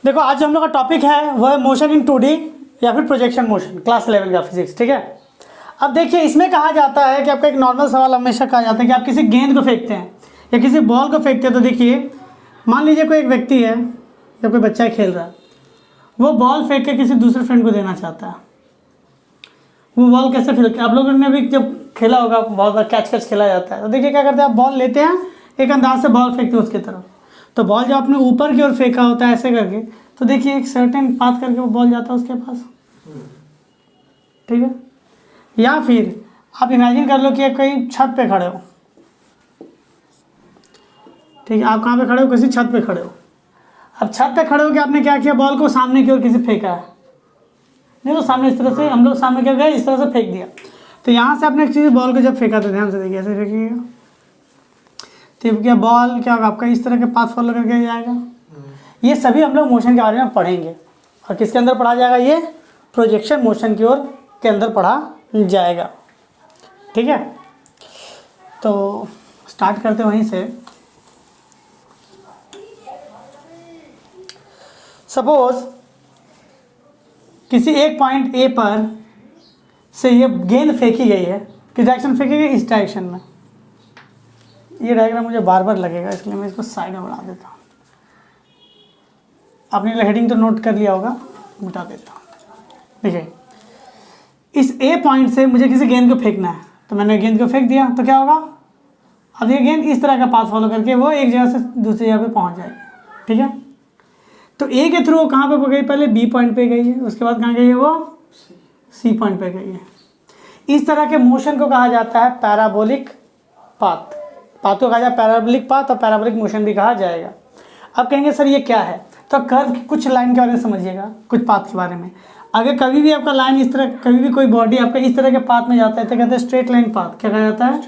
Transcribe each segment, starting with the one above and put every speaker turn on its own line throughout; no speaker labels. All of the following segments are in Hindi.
देखो आज जो हम लोग का टॉपिक है वो है मोशन इन 2D या फिर प्रोजेक्शन मोशन, क्लास 11 का फिजिक्स। ठीक है, अब देखिए इसमें कहा जाता है कि आपका एक नॉर्मल सवाल हमेशा कहा जाता है कि आप किसी गेंद को फेंकते हैं या किसी बॉल को फेंकते हैं, तो देखिए मान लीजिए कोई एक व्यक्ति है या कोई बच्चा खेल रहा है, वो बॉल फेंक के किसी दूसरे फ्रेंड को देना चाहता है। वो बॉल कैसे फेंकते हैं? आप लोगों ने भी जब खेला होगा, बहुत बार कैच खेला जाता है, तो देखिए क्या करते हैं, आप बॉल लेते हैं, एक अंदाज से बॉल फेंकते हैं उसकी तरफ। तो बॉल जब आपने ऊपर की ओर फेंका होता है ऐसे करके, तो देखिए एक सर्टेन पाथ करके वो बॉल जाता है उसके पास। ठीक है, या फिर आप इमेजिन कर लो कि आप कहीं छत पे खड़े हो। ठीक है, आप कहाँ पे खड़े हो? किसी छत पे खड़े हो। अब छत पे खड़े हो कि आपने क्या किया, बॉल को सामने की ओर किसी फेंका है, नहीं तो सामने इस तरह से हम लोग सामने क्या गए, इस तरह से फेंक दिया। तो यहाँ से आपने एक चीज़ बॉल को जब फेंका तो ध्यान से देखिए ऐसे फेंकिएगा, तो क्या बॉल क्या होगा आपका, इस तरह के पाथ फॉलो करके जाएगा। ये सभी हम लोग मोशन के बारे में पढ़ेंगे और किसके अंदर पढ़ा जाएगा, ये प्रोजेक्शन मोशन की ओर के अंदर पढ़ा जाएगा। ठीक है, तो स्टार्ट करते वहीं से। सपोज किसी एक पॉइंट ए पर से ये गेंद फेंकी गई है, किस डायरेक्शन फेंकी गई, इस डायरेक्शन में। ये डायग्राम मुझे बार बार लगेगा, इसलिए मैं इसको साइड में बढ़ा देता हूँ। आपने हेडिंग तो नोट कर लिया होगा, मिटा देता हूँ। देखिए इस ए पॉइंट से मुझे किसी गेंद को फेंकना है, तो मैंने गेंद को फेंक दिया, तो क्या होगा, अब ये गेंद इस तरह का पाथ फॉलो करके वो एक जगह से दूसरी जगह पे पहुँच जाएगी। ठीक है, तो ए के थ्रू वो कहाँ पे गई, पहले बी पॉइंट पे गई है, उसके बाद कहाँ गई है, वो सी पॉइंट पे गई है। इस तरह के मोशन को कहा जाता है पैराबोलिक पाथ। पाथ को कहा जाए पैराबोलिक पाथ और पैराबोलिक मोशन भी कहा जाएगा। अब कहेंगे सर ये क्या है, तो कर्व की कुछ लाइन के बारे में समझिएगा, कुछ पाथ के बारे में। अगर कभी भी आपका लाइन इस तरह, कभी भी कोई बॉडी आपका इस तरह के पाथ में जाता है तो कहते हैं स्ट्रेट लाइन पाथ। क्या कहा जाता है,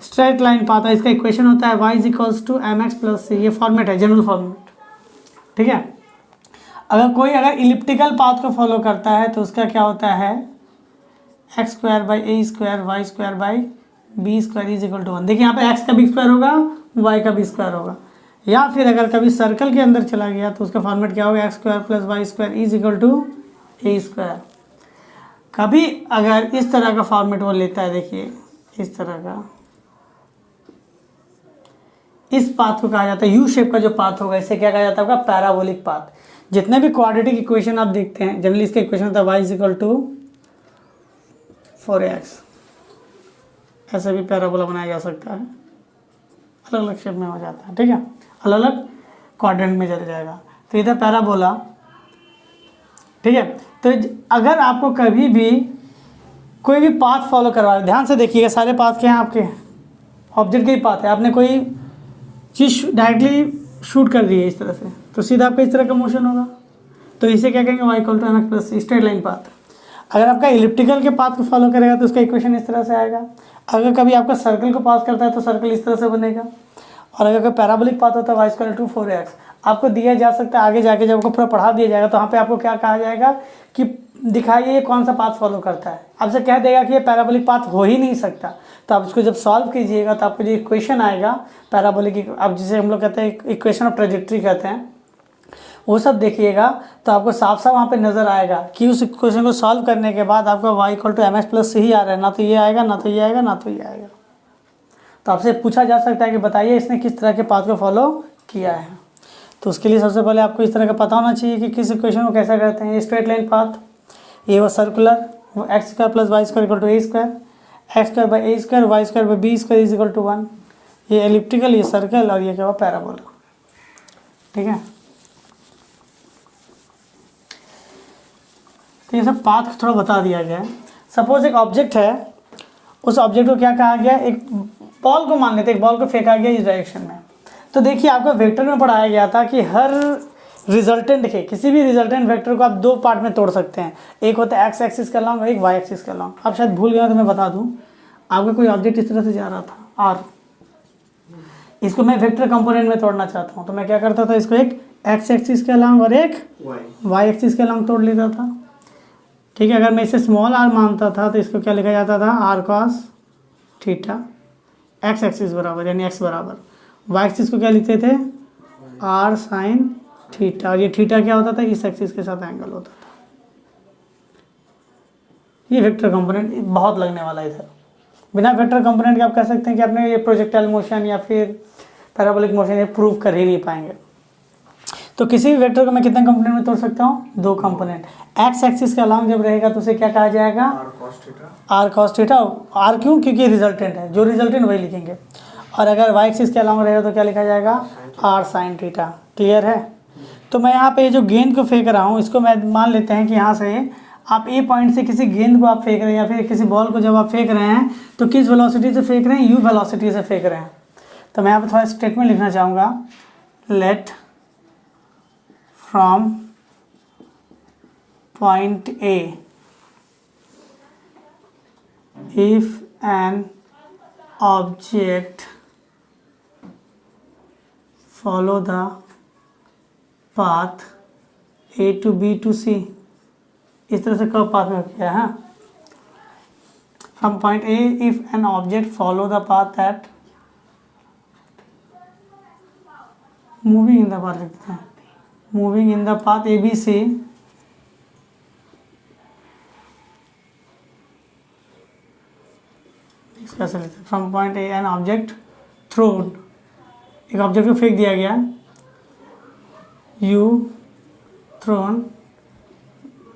स्ट्रेट लाइन पाथ। इसका इक्वेशन होता है y = mx + c। ये फॉर्मेट है, जनरल फॉर्मेट। ठीक है, अगर इलिप्टिकल पाथ को फॉलो करता है तो उसका क्या होता है, x² / a² y² / b² = 1। देखिए यहाँ पे x का b² होगा, y का b² होगा। या फिर अगर कभी सर्कल के अंदर चला गया तो उसका फॉर्मेट क्या होगा, x² + y² = a²। कभी अगर इस तरह का फॉर्मेट वो लेता है, देखिए इस तरह का, इस पाथ को कहा जाता है, यू शेप का जो पाथ होगा इसे क्या कहा जाता है, आपका पैराबोलिक पाथ। जितने भी क्वाड्रेटिक इक्वेशन आप देखते हैं, जनरली इसका इक्वेशन होता है y = 4ax। ऐसे भी पैराबोला बनाया जा सकता है, अलग अलग शेप में हो जाता है। ठीक है, अलग अलग क्वाड्रेंट में चल जाएगा, तो इधर पैराबोला। ठीक है, तो अगर आपको कभी भी कोई भी पाथ फॉलो करवा, ध्यान से देखिएगा, सारे पाथ के हैं आपके, ऑब्जेक्ट के ही पाथ है। आपने कोई चीज़ डायरेक्टली शूट कर दी है इस तरह से, तो सीधा आपका इस तरह का मोशन होगा, तो इसे क्या कहेंगे, y = mx + c, straight line path. अगर आपका इलिप्टिकल के पाथ को फॉलो करेगा तो उसका इक्वेशन इस तरह से आएगा। अगर कभी आपका सर्कल को पास करता है तो सर्कल इस तरह से बनेगा। और अगर कोई पैराबोलिक पाथ होता है y = 4ax, आपको दिया जा सकता है, आगे जाके जब आपको पूरा पढ़ा दिया जाएगा तो वहाँ पे आपको क्या कहा जाएगा कि दिखाइए ये कौन सा पाथ फॉलो करता है। आपसे कह देगा कि ये पैराबोलिक पाथ हो ही नहीं सकता, तो आप इसको जब सॉल्व कीजिएगा तो आपको जो इक्वेशन आएगा पैराबोलिक, अब जिसे हम लोग कहते हैं इक्वेशन ऑफ ट्रेजेक्ट्री कहते हैं, वो सब देखिएगा तो आपको साफ साफ वहाँ पे नज़र आएगा कि उस इक्वेशन को सॉल्व करने के बाद आपका y = mx + c ही आ रहा है, ना तो ये आएगा, ना तो ये आएगा, ना तो ये आएगा। तो आपसे पूछा जा सकता है कि बताइए इसने किस तरह के पाथ को फॉलो किया है। तो उसके लिए सबसे पहले आपको इस तरह का पता होना चाहिए कि किस इक्वेशन को कैसा करते हैं। ये स्ट्रेट लाइन पाथ, ये वो सर्कुलर, वो x² + y² = a², x² / a² y² / b² = 1। ये एलिप्टिकल, ये सर्कल, और ये क्या हुआ, पैराबोला। ठीक है, तो ये सब पाथ थोड़ा बता दिया गया है। सपोज एक ऑब्जेक्ट है, उस ऑब्जेक्ट को क्या कहा गया, एक बॉल को मान लेते हैं, एक बॉल को फेंका गया इस डायरेक्शन में। तो देखिए आपको वेक्टर में पढ़ाया गया था कि हर रिजल्टेंट के, किसी भी रिजल्टेंट वेक्टर को आप दो पार्ट में तोड़ सकते हैं। एक होता है x एक्सिस का लॉन्ग और एक y एक्सिस का लॉन्ग। आप शायद भूल गए तो मैं बता दूं, आपका कोई ऑब्जेक्ट इस तरह से जा रहा था r, इसको मैं वेक्टर कंपोनेंट में तोड़ना चाहता हूँ, तो मैं क्या करता था, इसको एक x एक्सिस के लॉन्ग और एक y एक्सिस के लॉन्ग तोड़ लेता था। ठीक है, अगर मैं इसे स्मॉल r मानता था तो इसको क्या लिखा जाता था, r cos theta, x axis बराबर यानी x बराबर, y एक्सिस को क्या लिखते थे, r sin थीटा, और ये थीटा क्या होता था, इस एक्सिस के साथ एंगल होता था। ये वेक्टर कंपोनेंट बहुत लगने वाला है इधर। बिना वेक्टर कंपोनेंट के आप कह सकते हैं कि आपने ये प्रोजेक्टाइल मोशन या फिर पैराबोलिक मोशन ये प्रूव कर ही नहीं पाएंगे। तो किसी भी वेक्टर को मैं कितने कंपोनेंट में तोड़ सकता हूँ, 2 कंपोनेंट। एक्स एक्सिस के अलांग जब रहेगा तो उसे क्या कहा जाएगा, आर कॉस थीटा। आर क्यों, क्योंकि रिजल्टेंट है, जो रिजल्टेंट वही लिखेंगे। और अगर वाई एक्सिस के अलांग रहेगा तो क्या लिखा जाएगा, आर साइन थीटा। क्लियर है। तो मैं यहाँ पे जो गेंद को फेंक रहा हूँ, इसको मैं मान लेते हैं कि यहाँ से आप ए पॉइंट से किसी गेंद को आप फेंक रहे हैं या फिर किसी बॉल को जब आप फेंक रहे हैं तो किस वेलोसिटी से फेंक रहे हैं, यू वेलोसिटी से फेंक रहे हैं। तो मैं यहाँ पे थोड़ा स्टेटमेंट लिखना चाहूँगा, let from point A if an object follow the path A to B to C, इस तरह से कब पाथ में किया है, from point A if an object follow the path at moving in the path, लिखते हैं moving in the path A B C कैसे लेते हैं, from point A an object thrown, एक ऑब्जेक्ट को फेंक दिया गया, u thrown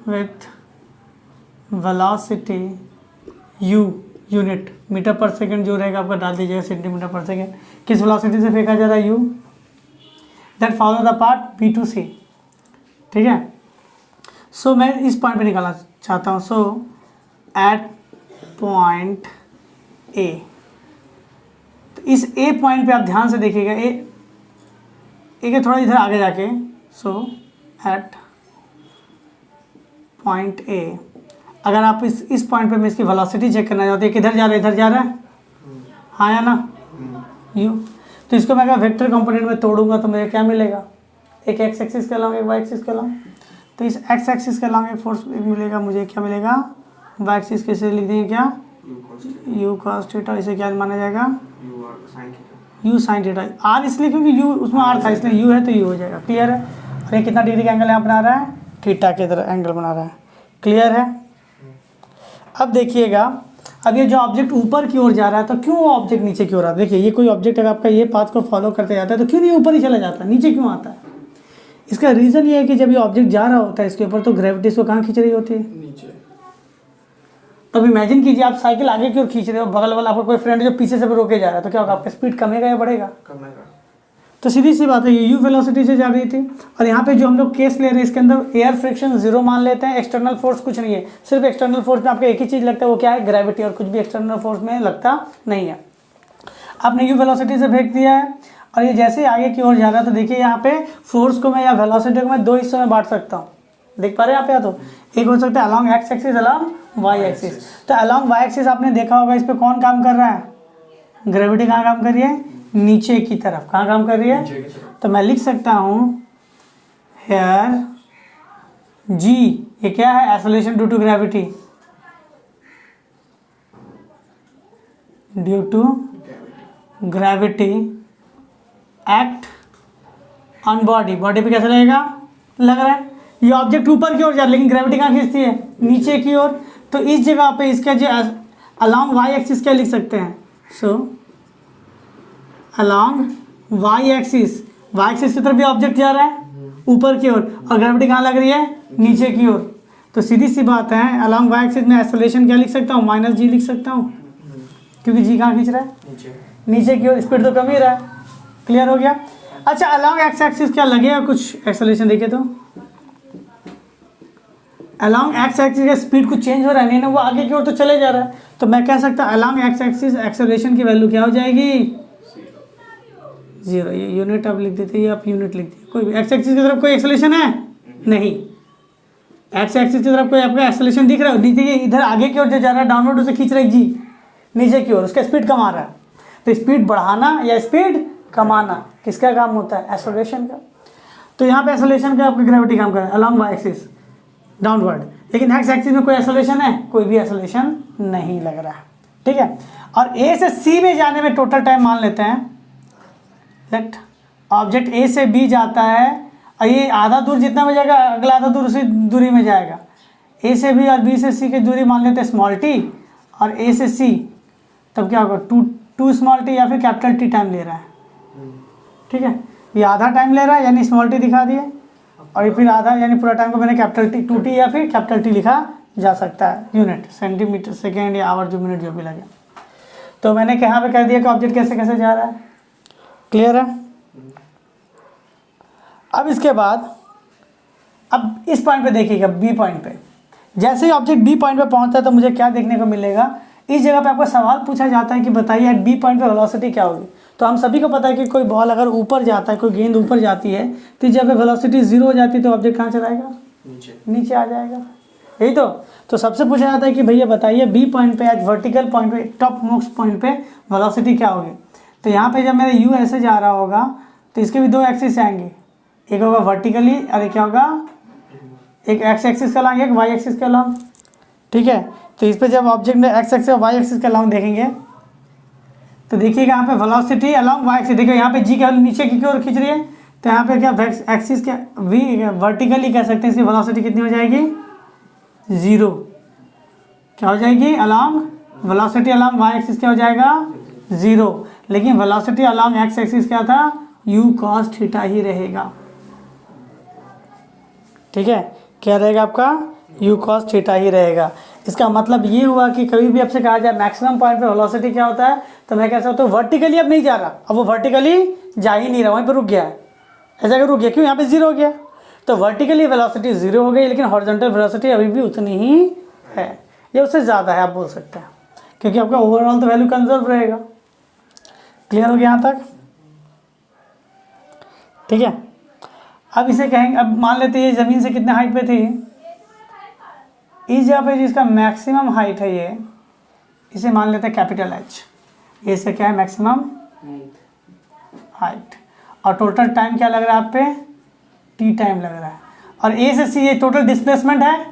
with velocity u unit metre पर सेकेंड जो रहेगा आपका डाल दीजिएगा सेंटीमीटर पर सेकेंड। किस वेलोसिटी से फेंका जा रहा है, u, that follow the path b to c। ठीक है। सो मैं इस पॉइंट पे निकालना चाहता हूँ। सो एट पॉइंट a, तो इस a पॉइंट पे आप ध्यान से देखिएगा, a के थोड़ा इधर आगे जाके, सो एट पॉइंट ए, अगर आप इस पॉइंट पे मैं इसकी वेलोसिटी चेक करना चाहते हैं, किधर जा रहा है, इधर जा रहा है, हाँ या ना, यू। तो इसको मैं अगर वेक्टर कंपोनेंट में तोड़ूंगा तो मुझे क्या मिलेगा, एक एक्स एक्सिस के अलांग एक वाई एक्सिस के अलांग। तो इस एक्स एक्सिस के अलांग एक फोर्स मिलेगा मुझे, क्या मिलेगा, वाई एक्सिस कैसे लिख देंगे, क्या, यू कॉस थीटा। इसे क्या माना जाएगा, यू साइन थीटा। आर इसलिए क्योंकि यू उसमें आर था, इसलिए यू है तो यू हो जाएगा। क्लियर है। और ये कितना डिग्री का एंगल यहाँ बना रहा है, थीटा की तरह एंगल बना रहा है। क्लियर है। अब देखिएगा, अब ये जो ऑब्जेक्ट ऊपर की ओर जा रहा है तो क्यों वो ऑब्जेक्ट नीचे की ओर आता है। देखिए ये कोई ऑब्जेक्ट अगर आपका ये पाथ को फॉलो करते जाता है तो क्यों नहीं ऊपर ही चला जाता, नीचे क्यों आता है। इसका रीज़न ये है कि जब ये ऑब्जेक्ट जा रहा होता है इसके ऊपर तो ग्रेविटी इसको कहाँ खींच रही होती है, नीचे। तब इमेजिन कीजिए आप साइकिल आगे की ओर खींच रहे हो, बगल वाला आपका कोई फ्रेंड जो पीछे से रोके जा रहा है तो क्या होगा, आपका स्पीड कमेगा या बढ़ेगा, कमेगा। तो सीधी सी बात है, ये यू वेलोसिटी से जा रही थी। और यहाँ पे जो हम लोग केस ले रहे हैं इसके अंदर एयर फ्रिक्शन 0 मान लेते हैं, एक्सटर्नल फोर्स कुछ नहीं है। सिर्फ एक्सटर्नल फोर्स में आपको एक ही चीज़ लगता है, वो क्या है, ग्रेविटी, और कुछ भी एक्सटर्नल फोर्स में लगता नहीं है। आपने यू वेलोसिटी से फेंक दिया है और ये जैसे आगे की ओर जा रहा है तो देखिए यहाँ पे फोर्स को मैं या वेलोसिटी को मैं 2 हिस्सों में बांट सकता हूँ। देख पा रहे हैं आप, या तो एक हो सकता है along X axis, along Y axis. तो अलॉन्ग वाई एक्सिस आपने देखा होगा, इस पर कौन काम कर रहा है, ग्रेविटी कहाँ काम कर रही है, नीचे की तरफ। कहाँ काम कर रही है, तो मैं लिख सकता हूँ हेयर जी, ये क्या है, acceleration due to gravity, due to gravity act on body. Body पे कैसे लगेगा, लग रहा है। ये ऑब्जेक्ट ऊपर की ओर जा रहा है लेकिन ग्रेविटी कहाँ खींचती है, नीचे की ओर। तो इस जगह पे इसका जो अलॉन्ग वाई एक्सिस क्या लिख सकते हैं, so along Y axis, Y axis की तरफ भी ऑब्जेक्ट जा रहा है ऊपर की ओर और ग्रेविटी कहाँ लग रही है, नीचे की ओर। तो सीधी सी बात है, अलॉन्ग वाई एक्सिस में एक्सेलरेशन क्या लिख सकता हूँ, माइनस जी लिख सकता हूँ, क्योंकि जी कहाँ खींच रहा है, नीचे की ओर। स्पीड तो कम ही रहा है। क्लियर हो गया। अच्छा, अलॉन्ग एक्स एक्सिस क्या लगेगा कुछ एक्सेलरेशन, देखिए तो अलॉन्ग एक्स एक्सिस का स्पीड कुछ चेंज हो रहा है नहीं ना, वो आगे की ओर तो चले जा रहा है। तो मैं कह सकता हूँ अलॉन्ग एक्स एक्सिस एक्सेलरेशन की वैल्यू क्या हो जाएगी, 0। ये यूनिट आप लिख देते, ये आप यूनिट लिख दिए। कोई एक्स एक्सिस की तरफ कोई एक्सेलरेशन है नहीं, एक्स एक्सिस की तरफ कोई आपका एक्सेलरेशन दिख रहा है, देखिए इधर आगे की ओर जो जा रहा है डाउनवर्ड उसे खींच रहा है जी नीचे की ओर, उसका स्पीड कम आ रहा है। तो स्पीड बढ़ाना या स्पीड कमाना किसका काम होता है, एक्सेलरेशन का। तो यहाँ पे एक्सेलरेशन का आपकी ग्रेविटी काम कर रहा है अलॉन्ग वाई एक्सिस डाउनवर्ड, लेकिन एक्स एक्सिस में कोई एक्सेलरेशन है, कोई भी एक्सेलरेशन नहीं लग रहा है। ठीक है। और ए से सी में जाने में टोटल टाइम मान लेते हैं, लेट ऑब्जेक्ट ए से बी जाता है और ये आधा दूर जितना में जाएगा अगला आधा दूर उसी दूरी में जाएगा। ए से बी और बी से सी की दूरी मान लेते हैं स्मॉल टी, और ए से सी, तब क्या होगा टू स्मॉल टी या फिर कैपिटल टी टाइम ले रहा है। ठीक है, ये आधा टाइम ले रहा है यानी स्मॉल टी दिखा दिए, और ये फिर आधा यानी पूरा टाइम को मैंने कैपिटल टी 2t या फिर कैपिटल टी लिखा जा सकता है, यूनिट सेंटीमीटर सेकेंड या आवर जो मिनट जो भी लगे। तो मैंने यहाँ पे कर दिया कि ऑब्जेक्ट कैसे कैसे जा रहा है। क्लियर है। अब इसके बाद अब इस पॉइंट पे देखिएगा, बी पॉइंट पे जैसे ही ऑब्जेक्ट बी पॉइंट पे पहुंचता है तो मुझे क्या देखने को मिलेगा, इस जगह पे आपको सवाल पूछा जाता है कि बताइए एट बी पॉइंट पे वेलोसिटी क्या होगी। तो हम सभी को पता है कि कोई बॉल अगर ऊपर जाता है, कोई गेंद ऊपर जाती है, तो जब वेलोसिटी 0 हो जाती है तो ऑब्जेक्ट कहाँ चला जाएगा, नीचे आ जाएगा। यही तो सबसे पूछा जाता है कि भैया बताइए बी पॉइंट पे एट वर्टिकल पॉइंट पे, टॉप मोस्ट पॉइंट पे वेलोसिटी क्या होगी। तो यहाँ पे जब मेरा यू ऐसे जा रहा होगा तो इसके भी दो एक्सिस आएंगे, एक होगा वर्टिकली और एक क्या होगा, एक एक्स एक्सिस का लॉन्ग, एक वाई एक्सिस का लॉन्ग। ठीक है, तो इस पे जब ऑब्जेक्ट में एक्स एक्सिस और वाई एक्सिस का लॉन्ग देखेंगे तो देखिएगा यहाँ पे वेलोसिटी अलॉन्ग वाई एक्सिस, देखिए यहाँ पे जी का नीचे की ओर खींच रही है, तो यहाँ पे क्या एक्सिस क्या वी वर्टिकली कह सकते हैं, इसकी वेलोसिटी कितनी हो जाएगी, 0। क्या हो जाएगी, along velocity along Y axis क्या हो जाएगा, 0। लेकिन वेलोसिटी अलॉन्ग एक्स एक्सिस क्या था, यू कॉस थीटा ही रहेगा। ठीक है, क्या रहेगा आपका, यू कॉस थीटा ही रहेगा। इसका मतलब ये हुआ कि कभी भी आपसे कहा जाए मैक्सिमम पॉइंट पे वेलोसिटी क्या होता है, तो मैं कह सकता हूँ वर्टिकली अब नहीं जा रहा, अब वो वर्टिकली जा ही नहीं रहा, वहीं पर रुक गया है। ऐसा अगर रुक गया क्यों, यहाँ पे 0 हो गया, तो वर्टिकली वेलोसिटी 0 हो गई, लेकिन हॉरिजॉन्टल वेलोसिटी अभी भी उतनी ही है, ये उससे ज़्यादा है आप बोल सकते हैं, क्योंकि आपका ओवरऑल तो वैल्यू कंजर्व रहेगा। क्लियर हो गया यहाँ तक। ठीक है, अब इसे कहेंगे, अब मान लेते हैं ये ज़मीन से कितने हाइट पे थी, इस जगह पे जिसका मैक्सिमम हाइट है ये, इसे मान लेते हैं कैपिटल एच, ये से क्या है मैक्सिमम हाइट, और टोटल टाइम क्या लग रहा है आप पे, टी टाइम लग रहा है, और ए से सी ये टोटल डिस्प्लेसमेंट है,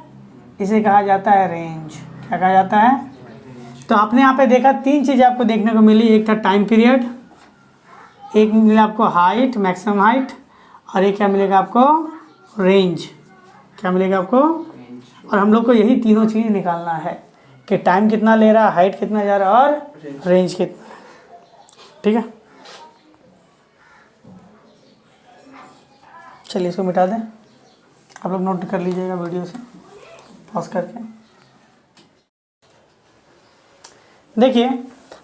इसे कहा जाता है रेंज। क्या कहा जाता है, तो आपने यहाँ पे देखा 3 चीज़ें आपको देखने को मिली, एक था टाइम पीरियड, एक मिला आपको हाइट मैक्सिमम हाइट, और एक क्या मिलेगा आपको, रेंज। क्या मिलेगा आपको, और हम लोग को यही तीनों चीज़ निकालना है कि टाइम कितना ले रहा है, हाइट कितना जा रहा है, और रेंज कितना है। ठीक है, चलिए इसको मिटा दें, आप लोग नोट कर लीजिएगा वीडियो से पॉज करके। देखिए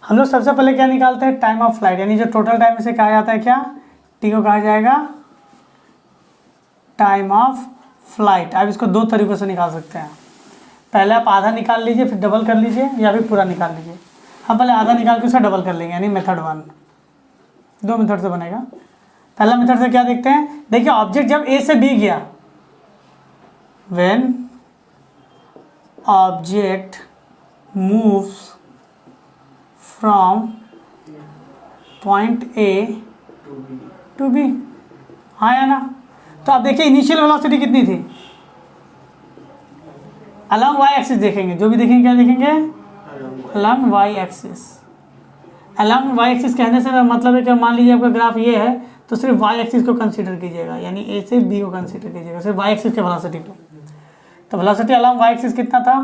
हम लोग सबसे पहले क्या निकालते हैं, टाइम ऑफ फ्लाइट, यानी जो टोटल टाइम इसे कहा जाता है क्या, टी को कहा जाएगा टाइम ऑफ फ्लाइट। आप इसको 2 तरीक़ों से निकाल सकते हैं, पहले आप आधा निकाल लीजिए फिर डबल कर लीजिए, या फिर पूरा निकाल लीजिए। हम पहले आधा निकाल के उसका डबल कर लेंगे, यानी मेथड 1। 2 मेथड से बनेगा। पहला मेथड से क्या देखते हैं, देखिए ऑब्जेक्ट जब ए से बी गया, when object moves from point A to B, हाँ या ना। तो आप देखिए इनिशियल वेलोसिटी कितनी थी, अलॉन्ग वाई एक्सिस देखेंगे, जो भी देखेंगे क्या देखेंगे, along Y axis. Along Y axis कहने से मतलब है कि मान लीजिए आपका ग्राफ ये है तो सिर्फ वाई एक्सिस को कंसीडर कीजिएगा, यानी ए से बी को कंसीडर कीजिएगा, सिर्फ वाई एक्सिस के वेलोसिटी को। तो वेलोसिटी अलॉन्ग वाई एक्सिस कितना था,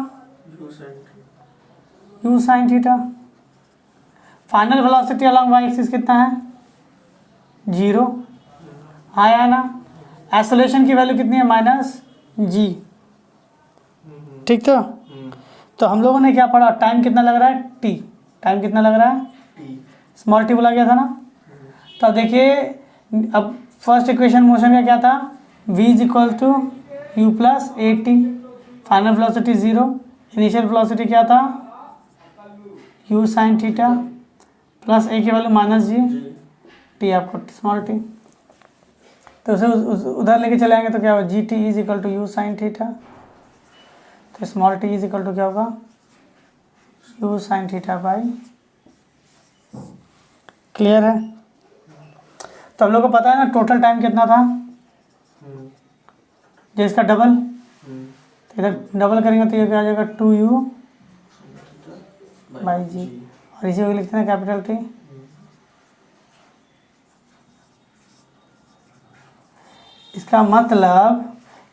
u sine theta. Final velocity along Y axis कितना है, 0, हाँ या ना। एक्सेलरेशन की वैल्यू कितनी है, -g। ठीक, तो हम लोगों ने क्या पढ़ा, टाइम कितना लग रहा है, t, टाइम कितना लग रहा है, स्मॉल t बोला गया था ना। तो अब देखिए, अब फर्स्ट इक्वेशन मोशन का क्या था, v is equal to u plus a t, final velocity 0, initial velocity क्या था, u sine theta plus a की वैल्यू -g, t आपको स्मॉल t, तो उसे उधर लेके चले आएंगे तो क्या होगा, g t is equal to u sine theta, तो small t is equal to क्या होगा, u sine theta by. Clear है। तो हम लोग को पता है ना टोटल टाइम कितना था, जो इसका डबल, तो इधर डबल करेंगे तो ये क्या आ जाएगा, 2u बाई जी, और इसी को लिखते हैं कैपिटल टी। इसका मतलब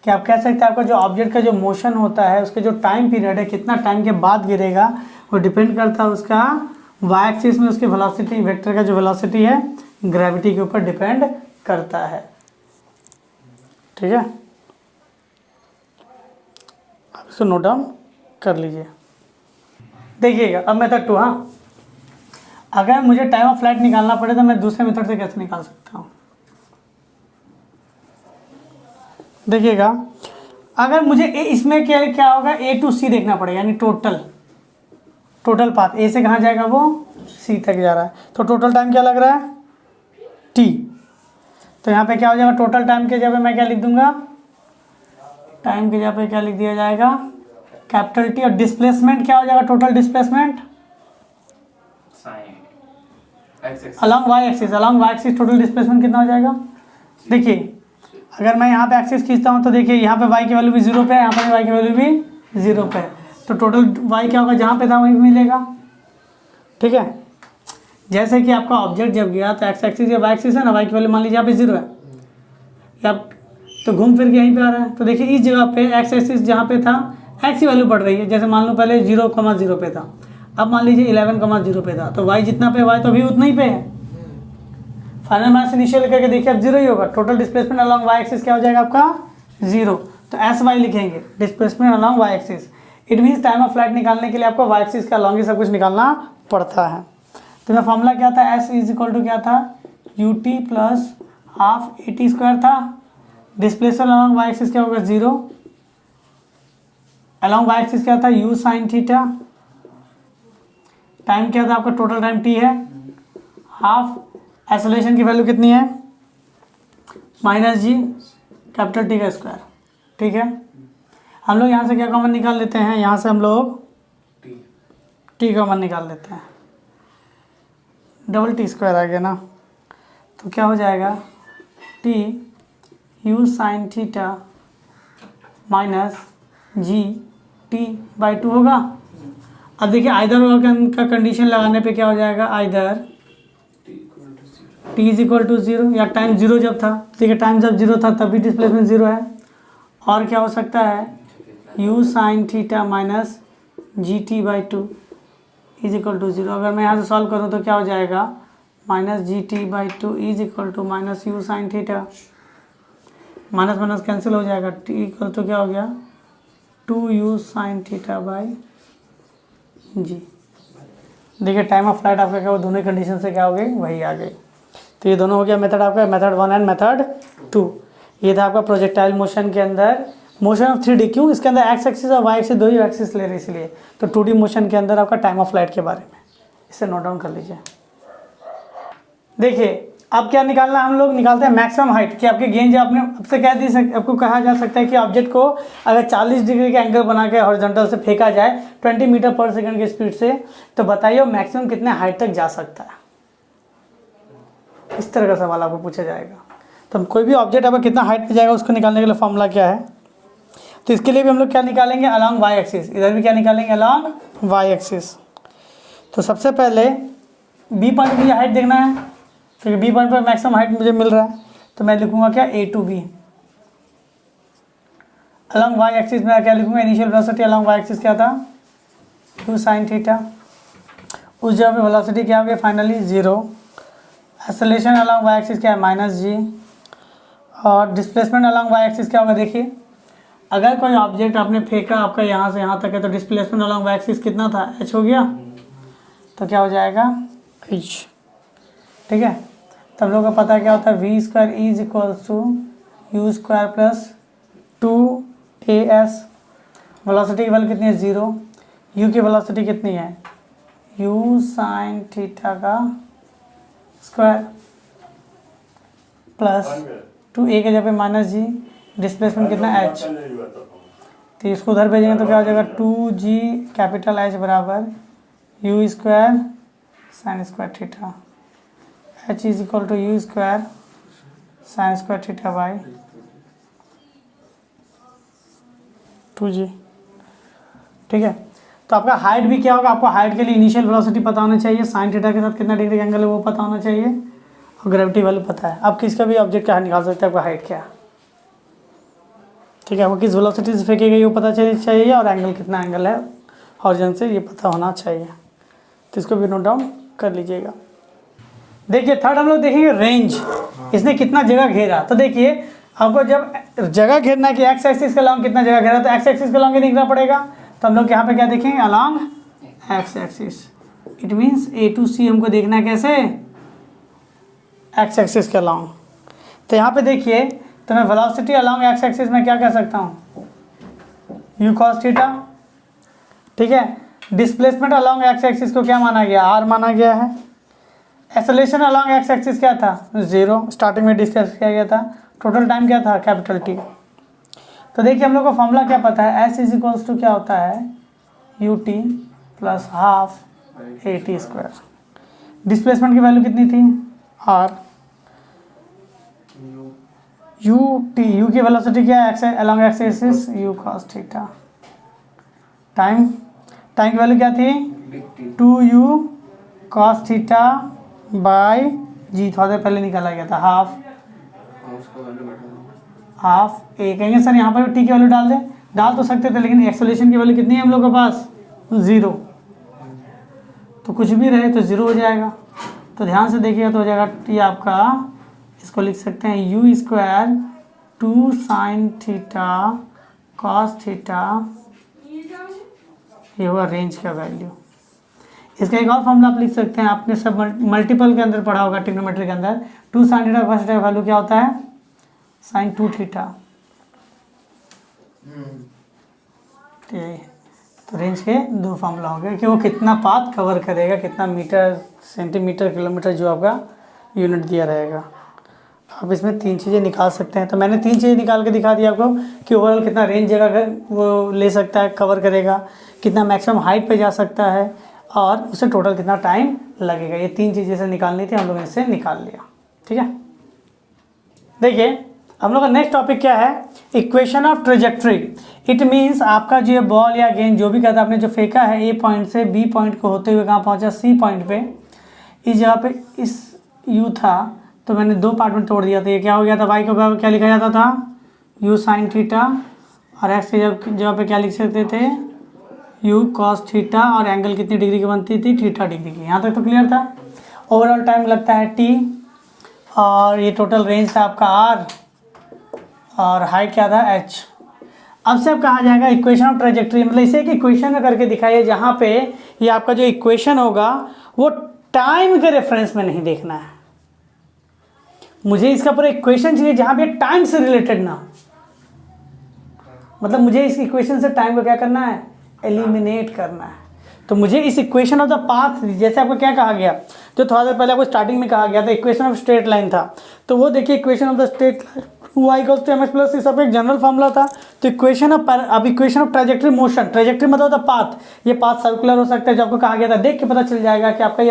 कि आप कह सकते हैं आपका जो ऑब्जेक्ट का जो मोशन होता है उसके जो टाइम पीरियड है, कितना टाइम के बाद गिरेगा, वो डिपेंड करता है उसका वाई एक्सिस में उसकी वेलोसिटी, वेक्टर का जो वेलोसिटी है ग्रेविटी के ऊपर डिपेंड करता है। ठीक है, आप इसको नोट डाउन कर लीजिए। देखिएगा अब मेथड 2। हाँ, अगर मुझे टाइम ऑफ फ्लाइट निकालना पड़े तो मैं दूसरे मेथड से कैसे निकाल सकता हूँ? देखिएगा, अगर मुझे इसमें क्या क्या होगा, ए टू सी देखना पड़ेगा, यानी टोटल पाथ ए से कहाँ जाएगा, वो सी तक जा रहा है, तो टोटल टाइम क्या लग रहा है, टी। तो यहाँ पे क्या हो जाएगा, टोटल टाइम के जगह मैं क्या लिख दूंगा, टाइम के जगह पे क्या लिख दिया जाएगा, कैपिटल टी। और डिस्प्लेसमेंट क्या हो जाएगा, total displacement along Y axis, total displacement कितना हो जाएगा। देखिए अगर मैं यहाँ पे एक्सिस खींचता हूँ तो देखिए यहाँ पे वाई की वैल्यू भी 0 पे है, यहाँ पे वाई की वैल्यू भी 0 पे है, तो टोटल वाई क्या होगा, जहाँ पे था वहीं मिलेगा। ठीक है, जैसे कि आपका ऑब्जेक्ट जब गया तो एक्स एक्सिस या वाई एक्सिस है ना, वाई की वैल्यू मान लीजिए यहाँ पे 0 है, या तो घूम फिर के यहीं पे आ रहा है, तो देखिए इस जगह पे एक्स एक्सिस जहाँ पे था एक्स की वैल्यू बढ़ रही है। जैसे मान लो पहले 0,0 पे था, अब मान लीजिए 11,0 पे था, तो वाई जितना पे वाई तो अभी उतना ही पे है। फाइनल मास इनिशियल करके देखिए अब 0 ही होगा। Total displacement along Y axis क्या हो जाएगा आपका 0, तो एस वाई लिखेंगे, displacement along Y axis. It means time of flight निकालने के लिए आपको वाई एक्सिस के अलॉन्ग ही सब कुछ निकालना पड़ता है। तो मेरा फॉर्मूला क्या था, एस इज इक्वल टू क्या था, you t plus half a t square था। डिस्प्लेसमेंट अलॉन्ग वाई एक्सिस क्या होगा 0, अलॉन्ग वाई एक्सिस क्या था यू साइन थीटा, टाइम क्या था आपका, टोटल टाइम टी है, हाफ एक्सेलरेशन की वैल्यू कितनी है माइनस जी कैपिटल टी का स्क्वायर। ठीक है, हम लोग यहाँ से क्या कॉमन निकाल लेते हैं, यहाँ से हम लोग टी कॉमन निकाल लेते हैं, डबल टी स्क्वायर आ गया ना, तो क्या हो जाएगा T U sine theta minus g t by 2 होगा। अब देखिए आइदर और का कंडीशन लगाने पे क्या हो जाएगा, either t is equal to 0 या टाइम 0 जब था, देखिए टाइम जब 0 था तब भी डिस्प्लेसमेंट 0 है, और क्या हो सकता है u sine theta minus g t by 2 is equal to 0। अगर मैं यहाँ से सॉल्व करूँ तो क्या हो जाएगा, minus g t by 2 is equal to minus u sine theta, minus minus cancel हो जाएगा, टी इक्वल तो क्या हो गया 2u साइन थीटा बाई जी। देखिए टाइम ऑफ फ्लाइट आपका क्या वो दोनों कंडीशन से क्या हो गई, वही आ गई। तो ये दोनों हो गया मेथड आपका, मेथड 1 एंड मेथड 2। ये था आपका प्रोजेक्टाइल मोशन के अंदर मोशन ऑफ 3D। क्यों, इसके अंदर एक्स एक्सिस और वाई एक्सिस दो ही एक्सिस ले रहे इसलिए। तो 2D मोशन के अंदर आपका टाइम ऑफ फ्लाइट के बारे में, इसे नोट डाउन कर लीजिए। देखिए अब क्या निकालना, हम लोग निकालते हैं मैक्सिमम हाइट कि आपकी गेंद, आपने आपसे कह दी आपको कहा जा सकता है कि ऑब्जेक्ट को अगर 40 डिग्री का एंगल बना के हॉरिजॉन्टल से फेंका जाए 20 मीटर पर सेकंड की स्पीड से, तो बताइए मैक्सिमम कितने हाइट तक जा सकता है। इस तरह का सवाल आपको पूछा जाएगा। तो कोई भी ऑब्जेक्ट आपका कितना हाइट पे जाएगा उसको निकालने के लिए फॉर्मूला क्या है, तो इसके लिए भी हम लोग क्या निकालेंगे, अलॉन्ग वाई एक्सिस। इधर भी क्या निकालेंगे, अलॉन्ग वाई एक्सिस। तो सबसे पहले बी पॉइंट मुझे हाइट देखना है, तो बी पॉइंट पर मैक्सिमम हाइट मुझे मिल रहा है, तो मैं लिखूंगा क्या A to B. Along Y axis में क्या लिखूंगा, initial velocity along Y axis क्या था यू साइन थीटा, उस जगह पे वेलोसिटी क्या हो गया finally 0। Acceleration along Y axis क्या है माइनस जी, और डिस्प्लेसमेंट अलॉन्ग वाई एक्सिस क्या होगा, देखिए अगर कोई ऑब्जेक्ट आपने फेंका आपका यहाँ से यहाँ तक है तो डिस्प्लेसमेंट अलॉन्ग वाई एक्सिस कितना था h हो गया, तो क्या हो जाएगा h। ठीक है, तब लोगों को पता क्या होता है v square is equals to u square plus 2as। Velocity की वैल्यू कितनी है 0, u की वेलोसिटी कितनी है u साइन थीटा का स्क्वायर प्लस 2a के जगह पे माइनस जी, डिस्प्लेसमेंट कितना h, तो इसको उधर भेजेंगे तो क्या हो जाएगा 2g कैपिटल H बराबर u square sine square theta, h is equal to u square sine square theta by 2g। ठीक है, तो आपका हाइट भी क्या होगा, आपको हाइट के लिए इनिशियल वेलोसिटी पता होना चाहिए, साइन थीटा के साथ कितना डिग्री एंगल है वो पता होना चाहिए, और ग्रेविटी वैल्यू पता है। अब किसका भी ऑब्जेक्ट क्या निकाल सकते हैं, आपका हाइट क्या है। ठीक है, वो किस वेलोसिटी से फेंकी गई वो पता चलनी चाहिए, और एंगल कितना एंगल है हॉरिजॉन से ये पता होना चाहिए। तो इसको भी नोट डाउन कर लीजिएगा। देखिए थर्ड हम लोग देखेंगे रेंज, इसने कितना जगह घेरा। तो देखिए आपको जब जगह घेरना है कि एक्स एक्सिस के अलॉन्ग कितना जगह घेरा, तो एक्स एक्सिस के अलॉन्ग ही निकलना पड़ेगा। तो हम लोग यहाँ पे क्या देखेंगे, along X axis. It means A to C हमको देखना है कैसे, एक्स एक्सिस के अलॉन्ग। तो यहाँ पे देखिए, तो मैं वेलोसिटी अलॉन्ग एक्स एक्सिस में क्या कह सकता हूँ, यू कॉस थीटा। ठीक है, डिस्प्लेसमेंट अलॉन्ग एक्स एक्सिस को क्या माना गया, आर माना गया है। एक्सेलरेशन अलॉन्ग एक्स एक्सिस क्या था, 0, स्टार्टिंग में डिस्कस किया गया था। टोटल टाइम क्या था, कैपिटल टी। तो देखिए हम लोग को फॉर्मूला क्या पता है, एस इज इक्वल्स टू क्या होता है, you t plus half a t square. Displacement की वैल्यू कितनी थी, आर। यू टी, यू की वेलोसिटी क्या है, x along X axis, you cos theta. Time की वैल्यू क्या थी, 2u कॉस थीटा बाय जी, थोड़ा देर पहले निकाला गया था, हाफ ए। कहेंगे सर यहाँ पर भी टी की वैल्यू डाल तो सकते थे, लेकिन एक्सेलरेशन की वैल्यू कितनी है हम लोग के पास, 0। तो कुछ भी रहे तो 0 हो जाएगा। तो ध्यान से देखिएगा तो हो जाएगा टी आपका, इसको लिख सकते हैं you square 2 sine theta cos theta, ये हुआ रेंज का वैल्यू। इसका एक और फॉर्मूला आप लिख सकते हैं, आपने सब मल्टीपल के अंदर पढ़ा होगा, ट्रिग्नोमेट्री के अंदर। 2 साइन थीटा कॉस थीटा का वैल्यू क्या होता है, साइन 2 थीटा। तो रेंज के 2 फॉर्मूला हो गए कि वो कितना पाथ कवर करेगा, कितना मीटर, सेंटीमीटर, किलोमीटर, जो आपका यूनिट दिया रहेगा। आप इसमें 3 चीज़ें निकाल सकते हैं। तो मैंने 3 चीज़ें निकाल के दिखा दिया आपको कि ओवरऑल कितना रेंज जगह वो ले सकता है, कवर करेगा, कितना मैक्सिमम हाइट पे जा सकता है, और उसे टोटल कितना टाइम लगेगा। ये 3 चीज़ें से निकालनी थी, हम लोगों ने इससे निकाल लिया। ठीक है, देखिए हम लोग का नेक्स्ट टॉपिक क्या है, equation of trajectory. It means आपका जो बॉल या गेंद जो भी कहता है, आपने जो फेंका है ए पॉइंट से बी पॉइंट को होते हुए कहाँ पहुँचा, सी पॉइंट पे। इस जगह पे इस यू था, तो मैंने 2 पार्ट में तोड़ दिया था। ये क्या हो गया था, वाई को क्या लिखा जाता था, यू साइन थीटा, और एक्स की जगह पे क्या लिख सकते थे, यू कॉस थीटा, और एंगल कितनी डिग्री की बनती थी, थीटा डिग्री की। यहाँ तक तो क्लियर था। ओवरऑल टाइम लगता है टी, और ये टोटल रेंज था आपका आर, और हाइट क्या था, एच। अब से अब कहा जाएगा इक्वेशन ऑफ ट्रेजेक्ट्री, मतलब इसे एक इक्वेशन में करके दिखाइए, जहाँ पे ये आपका जो इक्वेशन होगा वो टाइम के रेफरेंस में नहीं देखना है। मुझे इसका पूरा इक्वेशन चाहिए जहाँ पे टाइम से रिलेटेड ना, मतलब मुझे इस इक्वेशन से टाइम को क्या करना है, एलिमिनेट करना है। तो मुझे इस इक्वेशन ऑफ द पाथ, जैसे आपको क्या कहा गया, जो थोड़ा देर पहले आपको स्टार्टिंग में कहा गया था, इक्वेशन ऑफ स्ट्रेट लाइन था। तो वो देखिए equation of the straight line y equals to mx plus, ये सब एक जनरल फॉर्मूला था। तो इक्वेशन ऑफ, अब equation of trajectory motion, trajectory मतलब होता पाथ। ये पाथ सर्कुलर हो सकता है, जो आपको कहा गया था, देख के पता चल जाएगा कि आपका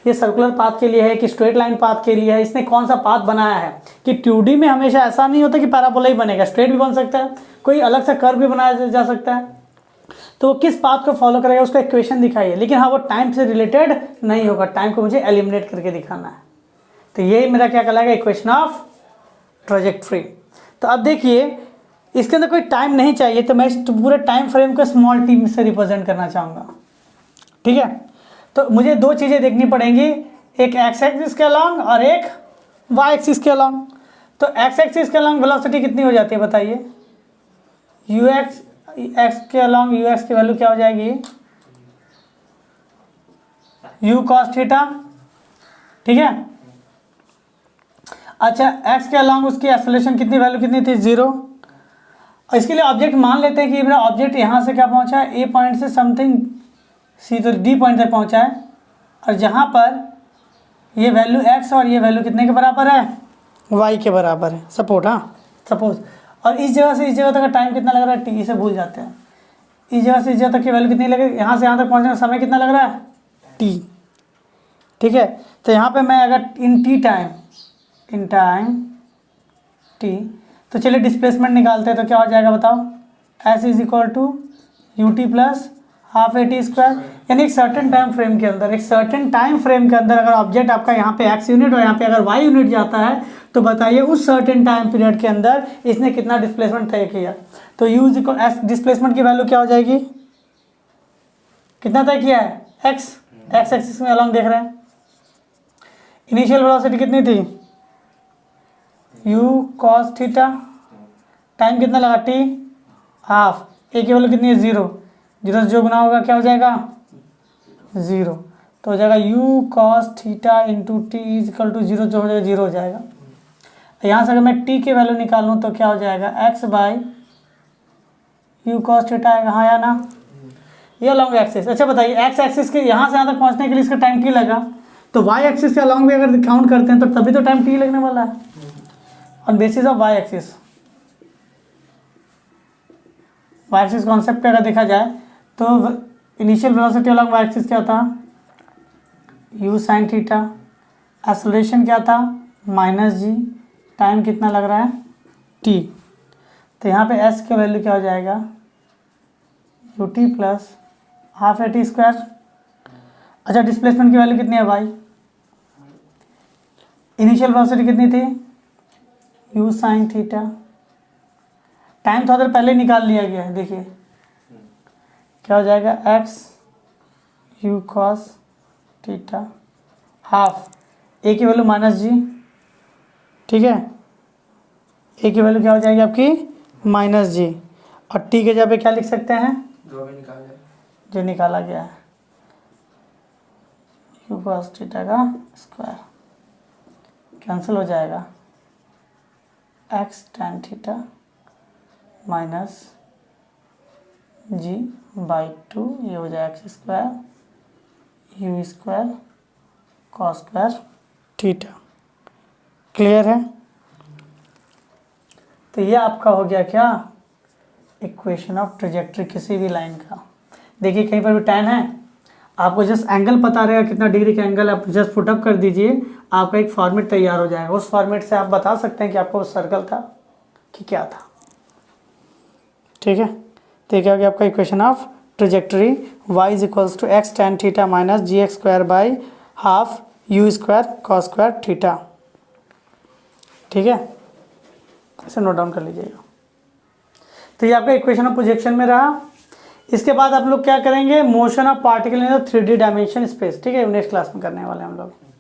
ये सर्कुलर पाथ के लिए है कि स्ट्रेट लाइन पाथ के लिए है, इसने कौन सा पाथ बनाया है। कि 2D में हमेशा ऐसा नहीं होता कि पैराबोला ही बनेगा, स्ट्रेट भी बन सकता है, कोई अलग सा कर्व भी बनाया जा सकता है। तो वो किस पाथ को फॉलो करेगा उसका इक्वेशन दिखाइए, लेकिन हाँ वो टाइम से रिलेटेड नहीं होगा, टाइम को मुझे एलिमिनेट करके दिखाना है। तो ये मेरा क्या कहलाएगा, इक्वेशन ऑफ ट्रेजेक्ट्री। तो अब देखिए इसके अंदर कोई टाइम नहीं चाहिए, तो मैं इस पूरे टाइम फ्रेम को स्मॉल टी से रिप्रेजेंट करना चाहूँगा। ठीक है, तो मुझे 2 चीज़ें देखनी पड़ेंगी, एक एक्स एक्सिस के अलॉन्ग और एक वाई एक्सिस के अलॉन्ग। तो एक्स एक्सिस के अलॉन्ग वेलोसिटी कितनी हो जाती है बताइए, यू एक्स के अलॉन्ग यू एक्स की वैल्यू क्या हो जाएगी, यू कॉस थीटा। ठीक है, अच्छा एक्स के अलॉन्ग उसकी एक्सेलरेशन कितनी, वैल्यू कितनी थी, 0। इसके लिए ऑब्जेक्ट मान लेते हैं कि मेरा ऑब्जेक्ट यहाँ से क्या पहुँचा है, ए पॉइंट से समथिंग सी तो डी पॉइंट तक पहुँचा है, और जहाँ पर ये वैल्यू एक्स और ये वैल्यू कितने के बराबर है, वाई के बराबर है, सपोर्ट, हाँ सपोज। और इस जगह से इस जगह तक का टाइम कितना लग रहा है, टी, इसे भूल जाते हैं। इस जगह से इस जगह तक की वैल्यू कितनी लगेगी, यहाँ से यहाँ तक पहुँचने का समय कितना लग रहा है, टी। ठीक है, तो यहाँ पे मैं अगर इन टाइम टी, तो चलिए डिस्प्लेसमेंट निकालते हैं। तो क्या हो जाएगा बताओ, s is equal to u t plus half a t square, यानी एक सर्टेन टाइम फ्रेम के अंदर, एक सर्टेन टाइम फ्रेम के अंदर अगर ऑब्जेक्ट आपका यहाँ पे एक्स यूनिट और यहाँ पे अगर वाई यूनिट जाता है तो बताइए उस सर्टेन टाइम पीरियड के अंदर इसने कितना डिस्प्लेसमेंट तय किया। तो you is equal S, displacement की वैल्यू क्या हो जाएगी, कितना तय किया है, एक्स, एक्स एक्सिस में अलॉन्ग देख रहे हैं। इनिशियल वेलोसिटी कितनी थी, यू कॉस थीटा, टाइम कितना लगा टी हाफ, ए की वैल्यू कितनी है 0, 0 से जो गुना होगा क्या हो जाएगा 0, तो हो जाएगा u cos theta into t is equal to 0, जो हो जाएगा 0 हो जाएगा। यहाँ से अगर मैं टी की वैल्यू निकालूँ तो क्या हो जाएगा x by you cos theta आएगा, हाँ या ना, ये अलॉन्ग एक्सिस। अच्छा बताइए एक्स एक्सिस के यहाँ से यहाँ तक पहुँचने के लिए इसका टाइम टी लगा, तो वाई एक्सिस के अलॉन्ग भी अगर काउंट करते हैं तो तभी तो टाइम टी लगने वाला है on basis of Y axis. Y axis concept पे अगर देखा जाए तो initial velocity along Y axis क्या था, यू साइन थीटा, एक्सेलरेशन क्या था माइनस जी, टाइम कितना लग रहा है टी, तो यहाँ पे एस की वैल्यू क्या हो जाएगा you t plus half a t square. अच्छा डिस्प्लेसमेंट की वैल्यू कितनी है वाई, इनिशियल वेलोसिटी कितनी थी यू साइन थीटा, टाइम थोड़ा देर पहले निकाल लिया गया है, देखिए क्या हो जाएगा x u cos theta half, A की वैल्यू माइनस जी, ठीक है, ए की वैल्यू क्या हो जाएगी आपकी माइनस जी, और टी के जगह पे क्या लिख सकते हैं जो निकाला गया है यू कॉस थीटा का स्क्वायर, कैंसिल हो जाएगा X tan theta minus G by 2, ये हो जाएगा X square U square cos square theta. Clear है, तो ये आपका हो गया क्या इक्वेशन ऑफ ट्रेजेक्ट्री किसी भी लाइन का। देखिए कहीं पर भी tan है, आपको जस्ट एंगल पता रहेगा कितना डिग्री का एंगल, आप जस्ट पुटअप कर दीजिए, आपका एक फॉर्मेट तैयार हो जाएगा, उस फॉर्मेट से आप बता सकते हैं कि आपको सर्कल था कि क्या था। ठीक है, तो ये क्या हो गया आपका equation of trajectory, y is equals to X tan theta minus G X square by half U square cos square theta. ठीक है, इसे नोट डाउन कर लीजिएगा। तो ये आपका इक्वेशन ऑफ प्रोजेक्शन में रहा। इसके बाद आप लोग क्या करेंगे, motion of particle in the 3D dimension space. ठीक है, नेक्स्ट क्लास में करने वाले हैं हम लोग।